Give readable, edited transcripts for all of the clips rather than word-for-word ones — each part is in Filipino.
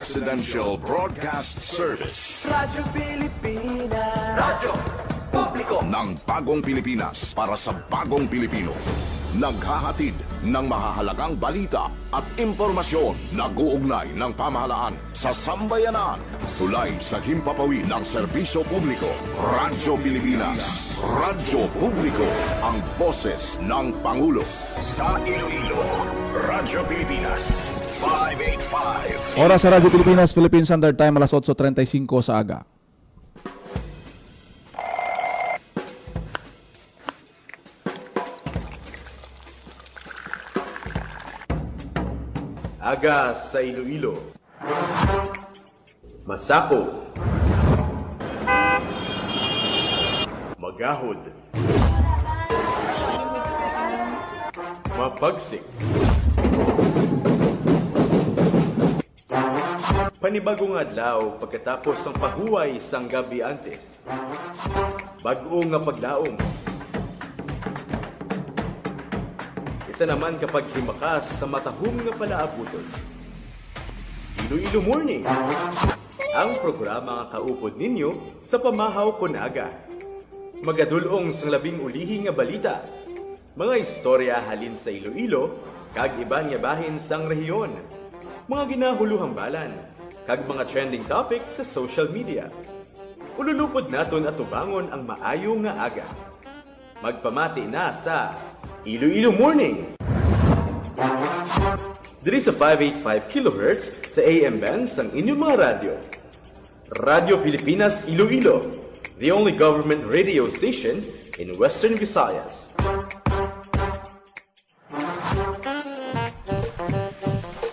Presidential Broadcast Service. Radyo Pilipinas. Radyo Publiko Ng bagong Pilipinas para sa bagong Pilipino. Naghahatid ng mahahalagang balita at impormasyon na guugnay ng pamahalaan sa sambayanan. Tulay sa himpapawid ng serbisyo publiko. Radyo Pilipinas. Radyo Publiko. Ang boses ng Pangulo. Sa Iloilo, Radyo Pilipinas. 585. Oras sa Radyo Pilipinas, Philippine Standard Time, alas 8:35 sa aga. Aga sa Iloilo. Masako. Magahod. Mapagsik. Panibagong adlaw pagkatapos ng pahuway sang gabi antes. Bag-o nga paglaom. Isa naman kapag himakas sa matahom nga palaabuton. Iloilo Morning, ang programa nga kaupod ninyo sa pamahaw kon aga. Magadulong sang labing ulihi nga balita, mga istorya halin sa Iloilo, kag iban nga bahin sang rehiyon, mga ginahuluhang balan, kag mga trending topic sa social media. Ululupod naton at tubangon ang maayo nga aga. Magpamati na sa Iloilo Morning. Diri sa 585 kHz sa AM bands ang inyong mga radyo. Radyo Pilipinas Iloilo, the only government radio station in Western Visayas.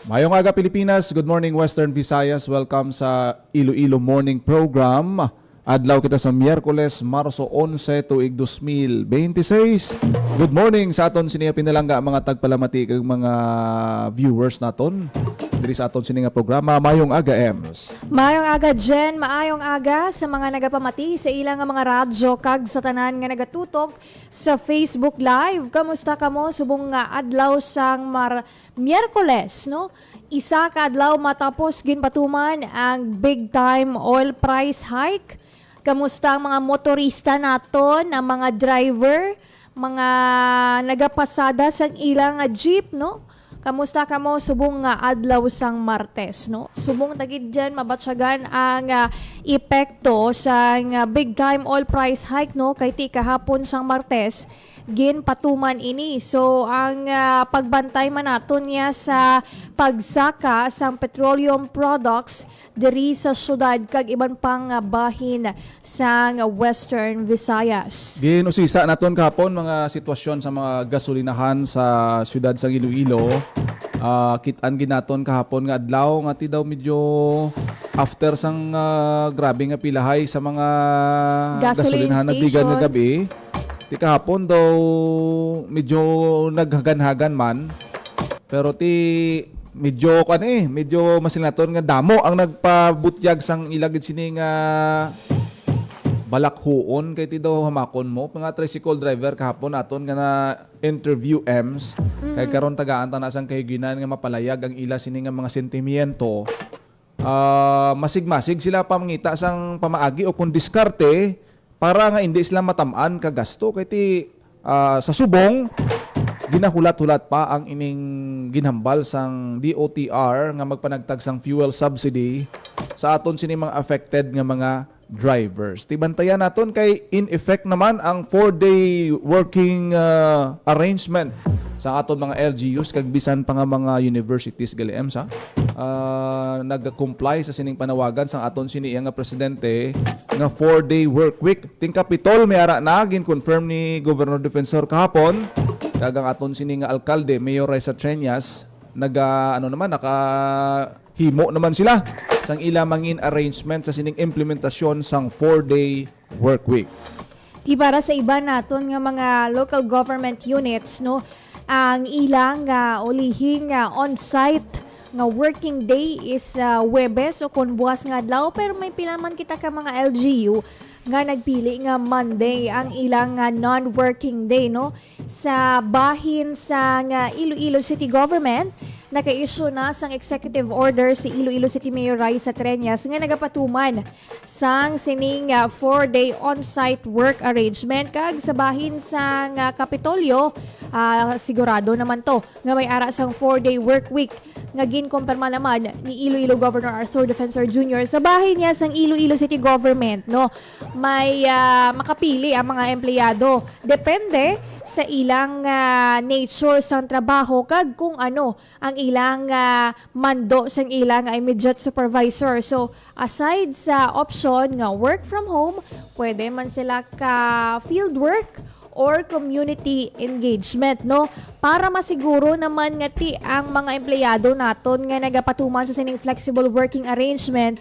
Mayong aga Pilipinas, good morning Western Visayas. Welcome sa Iloilo Morning Program. Adlaw kita sa Miyerkules, Marso 11, tuig 2026. Good morning sa aton siniya pinalangga mga tagpalamati kag mga viewers naton. Diri sa aton sininga programa, Mayong Aga Ems. Mayong aga Jen, maayong aga sa mga nagapamati sa ilang mga radyo kag sa tanan nga nagatutok sa Facebook Live. Kamusta kamo subong nga adlaw sang Miyerkules, no? Isa ka adlaw matapos ginpatuman ang big time oil price hike. Kamusta ang mga motorista naton, ang mga driver, mga nagapasada sa ilang jeep, no? Kamusta kamo subong nga adlaw sang Martes, no? Subong tagid dyan mabatsyagan ang epekto sa big time oil price hike, no? Kay ti kahapon sang Martes gin patuman ini. So ang pagbantay man naton niya sa pagsaka sang petroleum products diri sa syudad kag iban pang bahin sang Western Visayas. Ginusisa naton kahapon mga sitwasyon sa mga gasolinahan sa syudad sa Iloilo. Kitaan ginaton kahapon nga adlaw nga ti daw medyo after sang grabe nga pilahay sa mga gasolinahan na bigan nga gabi. Ti kahapon daw medyo naghagan-hagan man. Pero ti medyo masinaton nga damo ang nagpabutyag sang ilagid sini nga balakhuon kay ti daw hamakon mo mga tricycle driver kahapon aton nga na interview Ems kay karon tagaan ta na sang kahiginan nga mapalayag ang ila sini nga mga sentimiento. Masig-masig sila pamangita sang pamaagi o kung diskarte para nga hindi sila matamaan kagasto kay ti sa subong ginahulat-hulat pa ang ining ginhambal sang DOTR nga magpanagtag sang fuel subsidy sa aton sini mga affected nga mga drivers. Tibantayan naton kay in effect naman ang 4-day working arrangement sa aton mga LGUs kag bisan pa nga mga universities gali sa nag-comply sa sining panawagan sa aton sini nga presidente nga 4-day work week. Ting Kapitol may ara na gin-confirm ni Governor Defensor kahapon kag ang aton sini nga alkalde Mayor Reza Treñas nakahimo naman sila sang ila mangin arrangement sa sining implementasyon sang 4-day work week. Di para sa iba naton nga mga local government units, no, ang ilang ulihing on-site nga working day is Huwebes o kung buwas nga adlaw, pero may pila man kita ka mga LGU nga nagpili nga Monday ang ilang non-working day, no? Sa bahin sa nga Iloilo City Government, naka-issue na sang executive order si Iloilo City Mayor Raisa Treñas nga nagapatuman sang sining 4-day on-site work arrangement kag sa bahin sang Kapitolyo. Sigurado naman to nga may ara sang 4-day work week nga ginkumpirma naman ni Iloilo Governor Arthur Defensor Jr. sa bahay niya sang Iloilo City Government, no. May makapili ang mga empleyado depende sa ilang nature sang trabaho kag kung ano ang ilang mando sang ilang immediate supervisor. So aside sa option nga work from home, pwede man sila ka field work or community engagement, no, para masiguro naman nga ti ang mga empleyado naton nga nagapatuman sa sining flexible working arrangement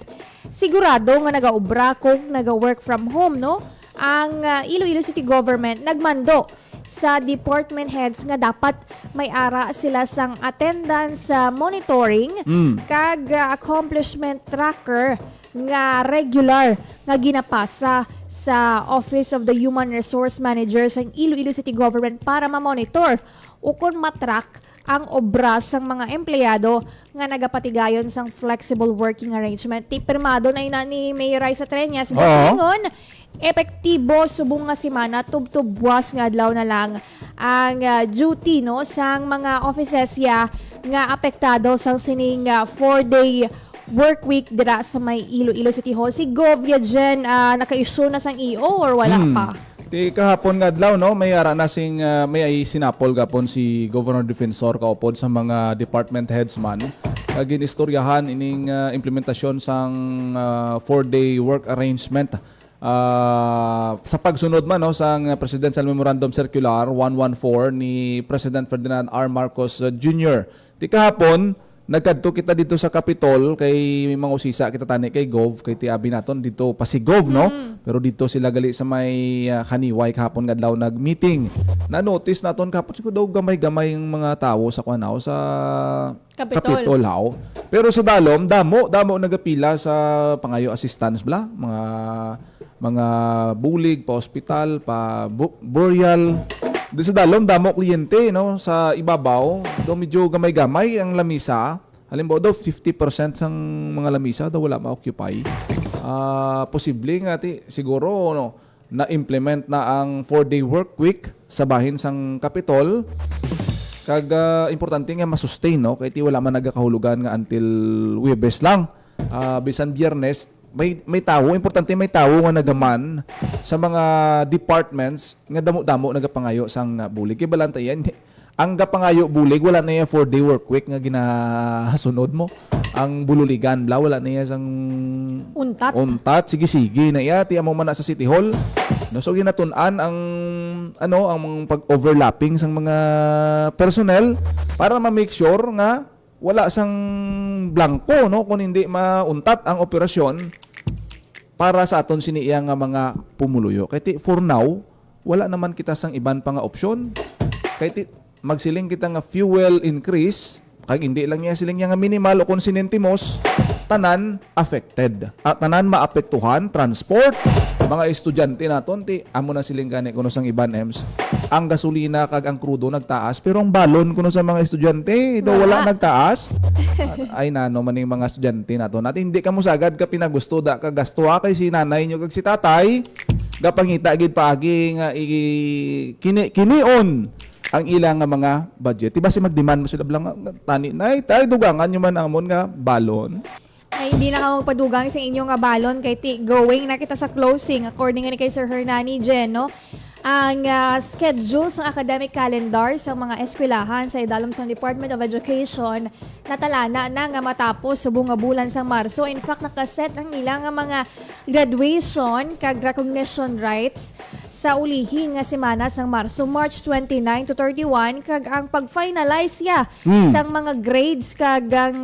sigurado nga nagaobra kung naga-work from home, no. Ang Iloilo City Government nagmando sa department heads nga dapat may ara sila sang attendance monitoring kag accomplishment tracker nga regular nga ginapasa sa Office of the Human Resource Manager sa Iloilo City Government para ma-monitor o kung matrack ang obra sang mga empleyado nga nagapatigayon sang flexible working arrangement. Pirmado na ina ni Mayor Raisa Treñas. Ngon, epektibo subong nga semana tubtubwas nga adlaw na lang ang duty, no, sang mga offices ya nga apektado sang sining 4-day work week dira sa may Iloilo City Hall. Si Govia dyan, naka-issue na sang EO or wala pa? Ti kahapon nga adlaw, no, may ara na sing may ay sinapol gapon si Governor Defensor kaupod sa mga department heads man ginistoryahan ining implementasyon sang 4-day work arrangement sa pagsunod man, no, sang Presidential Memorandum Circular 114 ni President Ferdinand R. Marcos Jr. Ti kahapon nagkadto kita dito sa Capitol kay mga usisa kita tani kay Gov kay ti abi naton dito pa si Gov, no, pero dito sila gali sa may Haniway kahapon nga adlaw nag-meeting. Na notice naton kahapon siguro daw gamay-gamay yung mga tawo sa kuanaw sa Capitol haw. Pero sa dalom damo nagapila sa pangayo assistance bla mga bulig pa hospital pa burial. Di sa dalom, damo kliyente, no, sa ibabaw, do medyo gamay-gamay ang lamisa. Halimbawa daw, 50% sang mga lamisa daw wala ma-occupy. Posible nga siguro, no, na-implement na ang 4-day work week sa bahin sang Capitol. Kag importante nga masustain, no, kaya wala man nagakahulugan nga until Webes lang. Bisan Biyernes, may tawo, importante may tawo nga nagaman sa mga departments nga damo-damo nagapangayo sang bulig. Kay balanta yan, ang gapangayo bulig wala na yung 4-day work week nga ginasunod mo. Ang bululigan bla wala na yan sang untat sige na iya ti amo man na sa City Hall. No, so ginatun-an ang ang pag-overlapping sang mga personnel para ma-make sure nga wala sang blanco, no, kung hindi mauntat ang operasyon para sa aton siniya nga mga pumuluyo. Kaya for now, wala naman kita sang iban pa nga opsyon. Kaya magsiling kita nga fuel increase, kag hindi lang niya siling niya nga minimal o kung sinintimos, tanan affected. At tanan maapektuhan, transport, mga estudyante naton ti amo na siling gani kuno sang iban EMS. Ang gasolina kag ang krudo nagtaas, pero ang balon kuno sa mga estudyante do wala nagtaas. Ay nano man yung mga estudyante naton. At hindi ka mo sagad ka pinagusto da ka gasto kay si nanay nyo kag si tatay. Gapangita gid paagi nga kinion ang ilang nga mga budget. Diba si magdemand mo sila blang tani nay tay dugangan nyo man amon nga balon. Ay, hindi na ka magpadugang sa inyong balon kay going na kita sa closing according ni kay Sir Hernani Jen, no? Ang schedule sa academic calendar sa mga eskwelahan sa idalom sa Department of Education natalana na nga matapos subong nga bulan sa Marso. In fact, nakaset ang ilang nga mga graduation kag recognition rights sa ulihin nga semana sang Marso, March 29 to 31 kag ang pag-finalize sang mga grades kag ang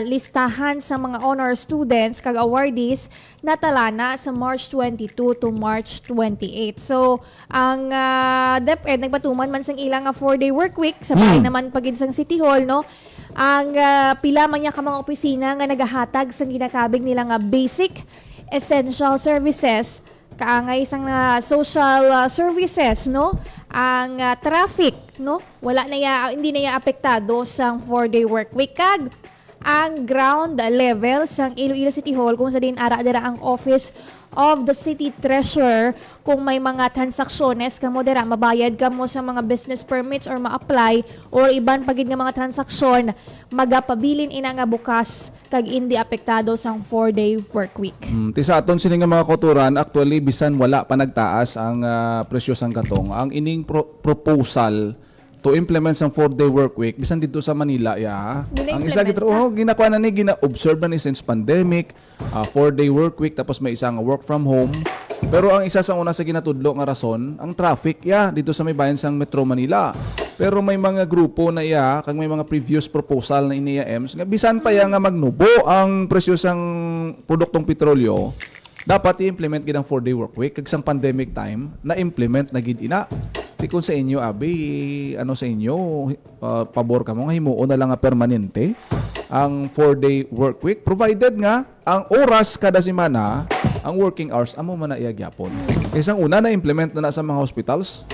listahan sa mga honor students kag awardees natalana sa March 22 to March 28. So ang DepEd nagpatuman man sang ilang 4-day work week sa bahay naman pagid sang City Hall, no. Ang pila man niya ka mga opisina nga nagahatag sang ginakabig nila nga basic essential services kaangay sang social services, no, ang traffic, no? Hindi na ya apektado sang 4-day work week kag ang ground level sang Iloilo City Hall kung sa din ara dira ang office of the city treasurer kung may mga transaksyones kamo dira mabayad kamo sa mga business permits or ma-apply or iban pagid nga mga transaksyon magapabilin ina nga bukas kag hindi apektado sang 4-day work week. Ti sa aton sini nga mga koturan, actually bisan wala pa nagtaas ang presyo sang katong. Ang ining proposal to implement sang 4-day work week bisan dito sa Manila ang isa ginakuha na ni gina-observe na ni since pandemic, 4-day work week tapos may isang work from home. Pero ang isa sa una sa ginatudlo nga rason, ang traffic dito sa may bayan sang Metro Manila. Pero may mga grupo na kag may mga previous proposal na iniya EMS nga bisan pa nga magnubo ang presyo sang produktong petrolyo, dapat i-implement gid ang 4-day work week kag sang pandemic time na implement na gid ina. Di kung sa inyo, abi, sa inyo, pabor ka mo, nga himuon na lang nga permanente ang 4-day work week, provided nga, ang oras kada semana, ang working hours, amo man na iagyapon. Isang una na-implement na sa mga hospitals,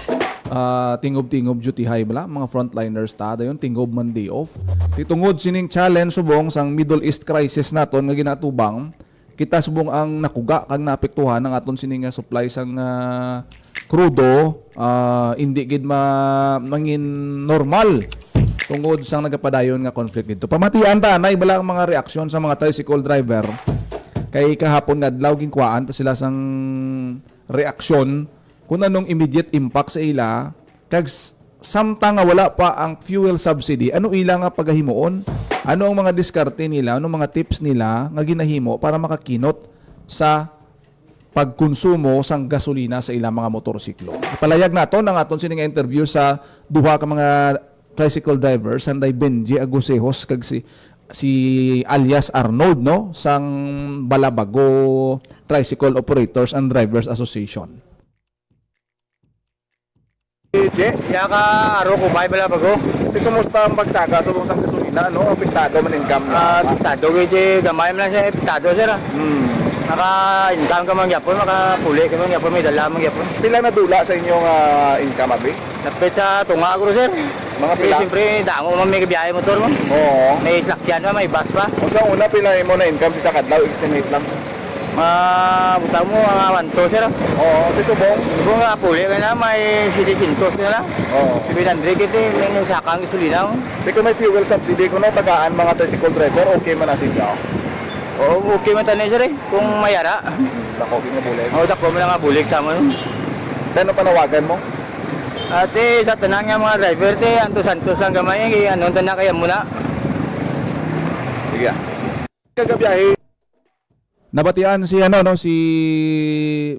tingob-tingob duty high bala, mga frontliners dayon tingob man day off. Titungod sining challenge subong sang Middle East crisis naton nga ginatubang, kita subong ang nakuga kag naapektuhan ng aton sining nga supply sang krudo, hindi gid mangin normal tungod sang nagapadayon nga conflict dito. Pamatian ta nay bala ang mga reaksyon sa mga tricycle driver kay kahapon nga adlaw ginkwaan ta sila sang reaksyon kung anong immediate impact sa ila kag samtang nga wala pa ang fuel subsidy, ano ila nga pagahimuon, ano ang mga diskarte nila, ano mga tips nila nga ginahimo para makakinot sa pagkonsumo sang gasolina sa ilang mga motorsiklo. Palayag naton ang aton sining interview sa duha ka mga tricycle drivers, Sanday Benji Agusejos kag si alias Arnold sang Balabago Tricycle Operators and Drivers Association. Ya ka aro ko bay bala bago. Ti kumusta ang pagsaka subong sang gasolina apektado man income Apektado gid gamay man siya apektado sir. Naka-income ka man gyapon, makapuli ka man gyapon, may dala man gyapon. Pila na dula sa inyong income abi? Napit sa tunga ko sir. Mga pila? Siyempre, dango man may kabiyahe motor mo. Oo. May sakyan pa, may bus pa. Kung sa una pila mo na income sa kadlaw estimate lang. Butang mo ang 1 sir. Oo, ti subong. Kung puli ka na, may citizentos na lang. Oo. 700 kiti, may yung sakang gasolina mo. Di ko may fuel subsidy kuno tagaan mga tricycle driver, okay man na sila. Oo, okay man tanay sir eh, kung mayara. Dako nga bulig. Oo, dako mo lang nga bulig sa mo. Kano panawagan mo? Ate, sa tanang nga mga driver, te, antos-antos lang gamay, kaya anong tanang kaya muna. Sige. Kagabiyahe. Nabatian si si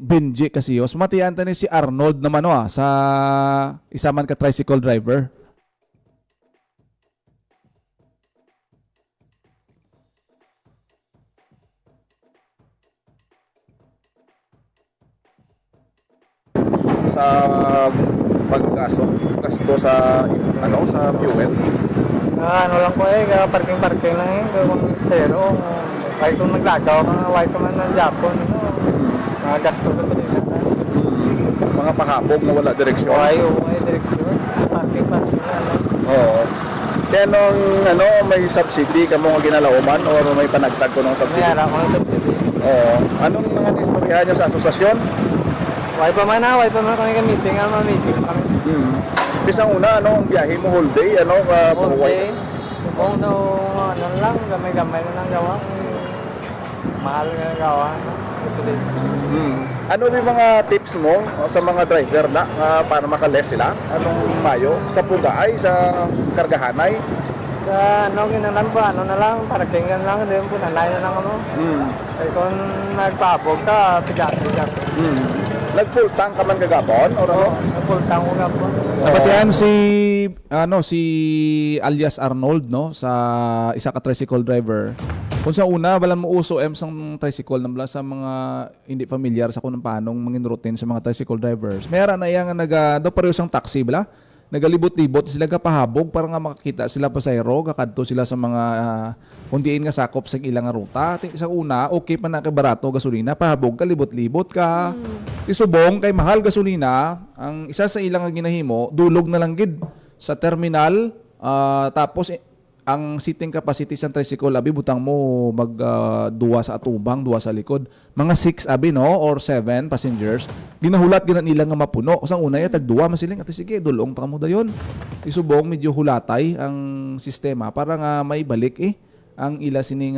Benji Casillos. Matian ta ni si Arnold naman sa isa man ka tricycle driver. Sa gasto sa sa fuel. Ano lang po parking lang kung zero. Kahit kung naglagaw ka nga, kahit man ng Japon, gasto ka pa nila. Mga pahabog na wala direksyon. May direksyon. Parking na lang. Oo. Kaya nung may subsidy ka mo nga ginalauman o may panagtag ko ng subsidy? Mayara ko ng subsidy. Oo. Anong mga istoryahan nyo sa asosasyon? Way pa man kami meeting kami. Bisang una, ang biyahe mo whole day? Okay. Kung lang, gamay-gamay na lang gawa. Mahal nga ng gawa. Ano yung mga tips mo sa mga driver na para makaless sila? Anong mayo? Sa pugay, sa kargahanay? Sa ginalan po, na lang, parkingan lang, din po, nanay na lang ano. Kaya kung nagpapog ka, pigat-pigat. Nag-full tank ka man kagapon? Or ano? Full tank ko nga po. Napatihan si alias Arnold sa isa ka tricycle driver. Kung sa una, balan mo uso sang tricycle nambla sa mga hindi familiar sa kung paanong mangin routine sa mga tricycle drivers. Mayroon na yang daw pareho sang taxi bala. Nagalibot-libot sila kapahabog para nga makakita sila pasayro, kakadto sila sa mga kundiin nga sakop sa ilang ruta. Sa una, okay pa na kay barato gasolina, pahabog ka, libot-libot ka. Isubong kay mahal gasolina, ang isa sa ilang nga ginahimo, dulog na lang gid sa terminal, tapos ang seating capacity sa tricycle abi butang mo mag duwa sa atubang, duwa sa likod. Mga 6 abi no or 7 passengers. Ginahulat gina nila nga mapuno. Usang una ya tagduwa masiling at sige dulong ta mo dayon. Isubong medyo hulatay ang sistema para nga may balik ang ila sining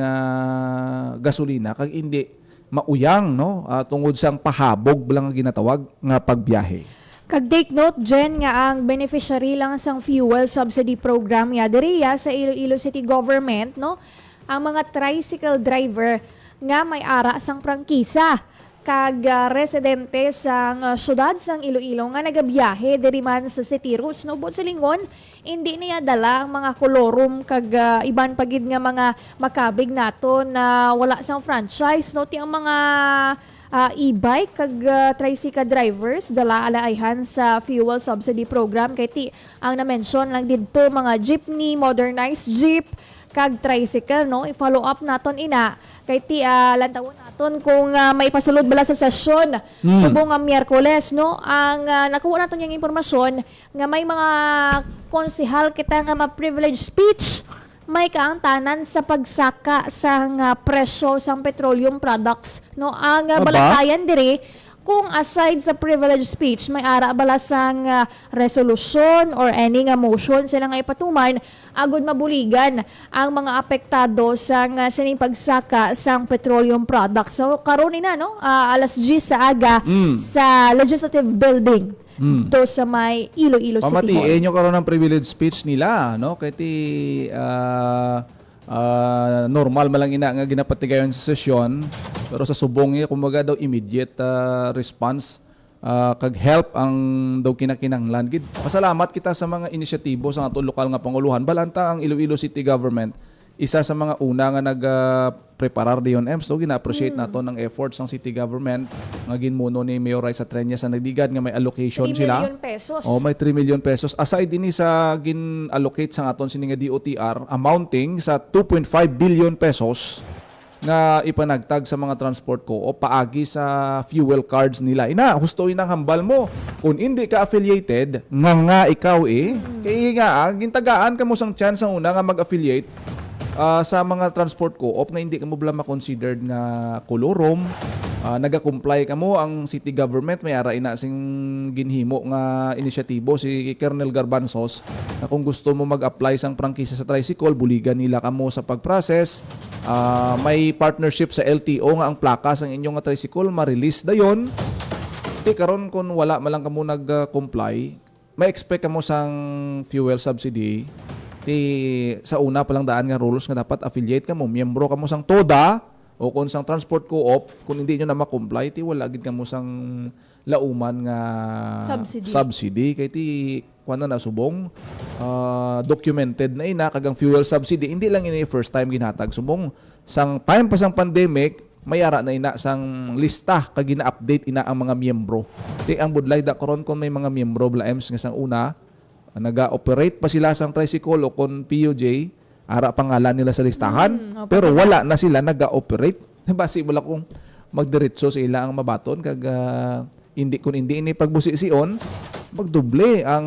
gasolina kag hindi mauyang no tungod sang pahabog lang nga ginatawag nga pagbiyahe. Kag take note, Jen, nga ang beneficiary lang sang fuel subsidy program ya diriya sa Iloilo City Government, no? Ang mga tricycle driver nga may ara sang prangkisa kag residente sang syudad sang Iloilo nga nagabiyahe diri man sa city routes, no? But sa lingon, hindi niya dala ang mga kolorum kag iban pagid nga mga makabig nato na wala sang franchise, no? Ti ang mga e-bike kag tricycle drivers dala alaihan sa fuel subsidy program kay ti ang na-mention lang didto mga jeepney, modernized jeep kag tricycle, no? I-follow up naton ina kay ti lantawon naton kung may pasulod bala sa sesyon subong nga Miyerkules, no? Ang nakuha naton yung impormasyon nga may mga konsehal kita nga ma-privilege speech may kaangtanan sa pagsaka sa presyo sang petroleum products, no? Ang balatayan diri kung aside sa privilege speech may ara bala sang resolution or any nga motion sila nga ipatuman agud mabuligan ang mga apektado sang sining pagsaka sang petroleum products. So karon na, no? Alas 10 sa aga sa Legislative Building. To sa may Iloilo City Hall. Pamatiin nyo karon ng privilege speech nila, no? Kaya normal malang ina nga ginapatigayon sa sesyon, pero sa subong kumbaga daw immediate response kag help ang daw kinakinanglan. Pasalamat kita sa mga inisyatibo sa atong lokal nga panguluhan. Balanta ang Iloilo City Government isa sa mga una nga nag-preparar diyon so gina-appreciate nato ng efforts ng city government nga ginmuno ni Mayor Raisa Treñas sa nagdigad nga may allocation 3 sila. million pesos. May 3 million pesos. Aside din sa gin-allocate sa aton sini nga DOTR amounting sa 2.5 billion pesos nga ipanagtag sa mga transport ko o paagi sa fuel cards nila. Hustuin ang hambal mo. Kung hindi ka affiliated, nga ikaw kaya nga, gintagaan ka mo sang chance ang una nga mag-affiliate sa mga transport co-op nga hindi ka mo bala ma-considered nga kolorom, naga-comply ka mo ang city government may ara ina sing ginhimo nga inisyatibo si Colonel Garbanzos na kung gusto mo mag-apply sang prangkisa sa tricycle buligan nila kamo sa pag-process. May partnership sa LTO nga ang plakas ang inyong nga tricycle ma-release dayon. Karon kung wala malang kamo nag-comply may expect kamo sang fuel subsidy sa una pa lang daan nga rules nga dapat affiliate ka mo, miyembro ka mo sang TODA o kung sang transport co-op, kung hindi nyo na ma-comply, wala gid ka mo sang lauman nga subsidy. Kaya kuha na subong, documented na ina, kagang fuel subsidy, hindi lang ina first time ginhatag. Subong, sang time pa sang pandemic, may ara na ina sang lista kag gina-update ina ang mga miyembro. Ang budlay da karon kung may mga miyembro bla EMS nga sang una, naga-operate pa sila sang tricycle o kon PUJ, ara pangalan nila sa listahan, pero wala na sila naga-operate. Basi wala kung magdiretso sa ila ang mabaton kag hindi ini pagbusi-sion, magdoble ang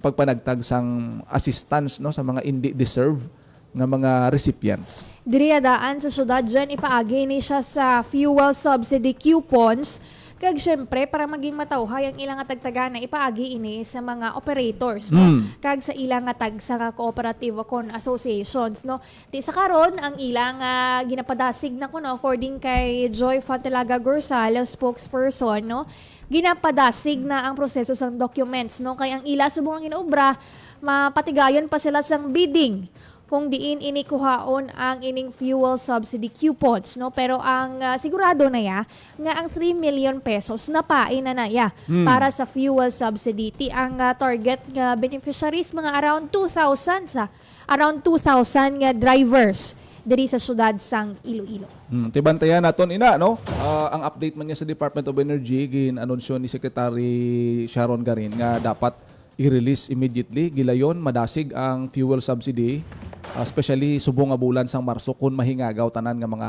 pagpanagtag sang assistance no sa mga hindi deserve nga mga recipients. Diri daan sa syudad dyan, ipaagi ni siya sa fuel subsidy coupons. Kag syempre, para maging matawhay ang ilang tagtaga na ipaagi ini sa mga operators, no? Kag sa ilang tag sa cooperative con associations, no? Di sa karon ang ilang ginapadasig na kuno according kay Joy Fantelaga Gorsal, spokesperson, no? Ginapadasig na ang proseso sa documents, no? Kay ang ila subong ang inaubra, mapatigayon pa sila sang bidding kung diin inikuhaon ang ining fuel subsidy coupons, no? Pero ang sigurado na ya nga ang 3 million pesos napain na ya para sa fuel subsidy. Ti ang target nga beneficiaries mga around 2,000 nga drivers diri sa syudad sang Iloilo. Tibantayan naton ina no. Ang update man niya sa Department of Energy gin-anunsyo ni Secretary Sharon Garin nga dapat i-release immediately gilayon madasig ang fuel subsidy. Especially subong nga bulan sang Marso kun mahingagaw tanan nga mga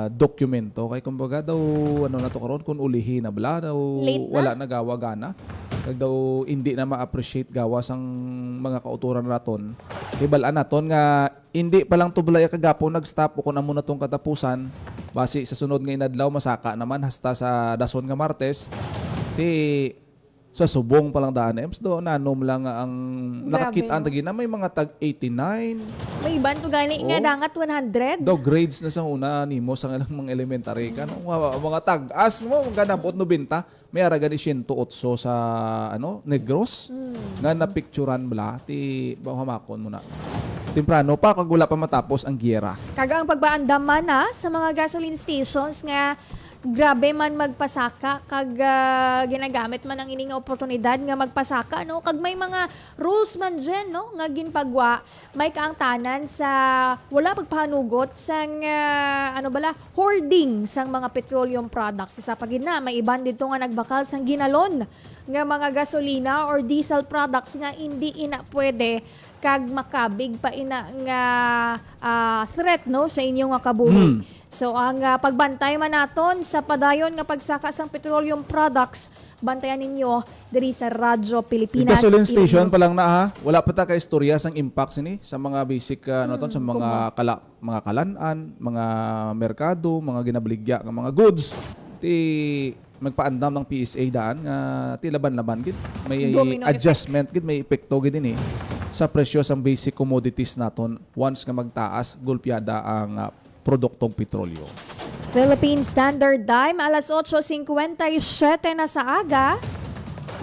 dokumento kay kumbaga daw ano na to karon kung ulihin na bala daw Late na? wala na gawa gana kag daw hindi na ma-appreciate gawas ang mga kauturan naton kay balaan naton nga hindi pa lang tublay kagapon nag-stop ko na muna tong katapusan base sa sunod nga inadlaw masaka naman hasta sa dason nga Martes ti sa subong pa lang daan ems do nanom lang nga ang nakakitaan no? tagi na may mga tag 89 May iban to gani nga Oh. dangat 100. daw grades na sa una nimo sa ilang mga elementary ka no? mga tag-as mo ganabot no binta may ara gani 108 sa ano Negros nga napicturan bala ti hamakon mo na temprano pa kag wala pa matapos ang giyera Kaga ang pagbaandam man sa mga gasoline stations nga grabe man magpasaka kag ginagamit man ang ining nga oportunidad nga magpasaka no kag may mga rules man dyan no nga ginpagwa may kaangtanan sa wala pagpahanugot sang ano bala hoarding sang mga petroleum products sa pagina may iban dito nga nagbakal sang ginalon nga mga gasolina or diesel products nga hindi ina pwede kag makabig pa ina nga threat no sa inyong nga kabuhi. So ang pagbantay man naton sa padayon nga pagsaka sang petroleum products bantayan ninyo diri sa Radyo Yung Pilipinas. gasoline station Iloilo. pa lang na ha. Wala pa ta ka istorya sang impact sini sa mga basic ano ton sa mga mga kalanan, mga merkado, mga ginabaligya nga mga goods. Ti magpaandam ng PSA daan nga ti laban-laban gid. May Domino adjustment gid, may epekto gid din sa presyo sang basic commodities naton once nga magtaas gulpiada ang produktong petrolyo. Philippine Standard Time, alas 8:57 na sa aga.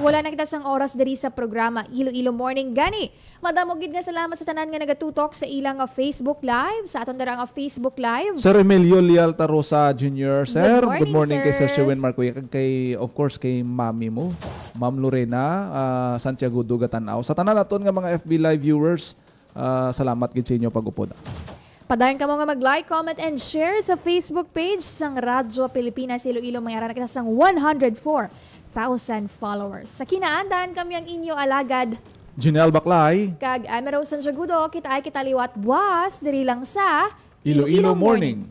Wala na kita sang oras diri sa programa Iloilo Morning Gani. Madamo gid nga salamat sa tanan nga nagatutok sa ilang Facebook Live, sa aton dara nga Facebook Live. Sir Emilio Leal Tarosa Jr. Sir, Good morning, kay sir. Sir Sherwin Marcoy kag kay of course kay mami mo, Ma'am Lorena Santiago Dugatanaw. Sa tanan naton nga mga FB Live viewers, salamat gid sa inyo pag-upod. Padayon ka mo nga mag-like, comment, and share sa Facebook page sang Radyo Pilipinas Iloilo. May aran na kita sang 104,000 followers. Sa kinaandan kami ang inyo alagad. Janelle Baclay, Kag Amero Sanjagudo, kita ay kitaliwat buwas, diri lang sa Iloilo Morning.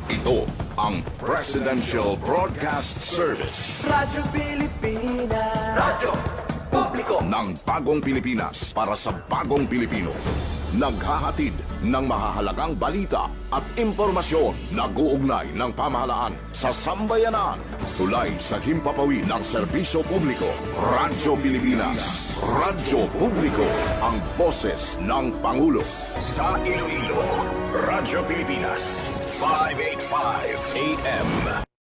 Ito ang Presidential Broadcast Service Radyo Pilipinas. Radyo Publiko. ng Bagong Pilipinas para sa Bagong Pilipino. Naghahatid ng mahahalagang balita at impormasyon nag-uugnay ng pamahalaan sa sambayanan. Tulay sa himpapawid ng serbisyo publiko. Radyo Pilipinas. Radyo Publiko. Ang boses ng Pangulo. Sa Iloilo, Radyo Pilipinas. 585 AM.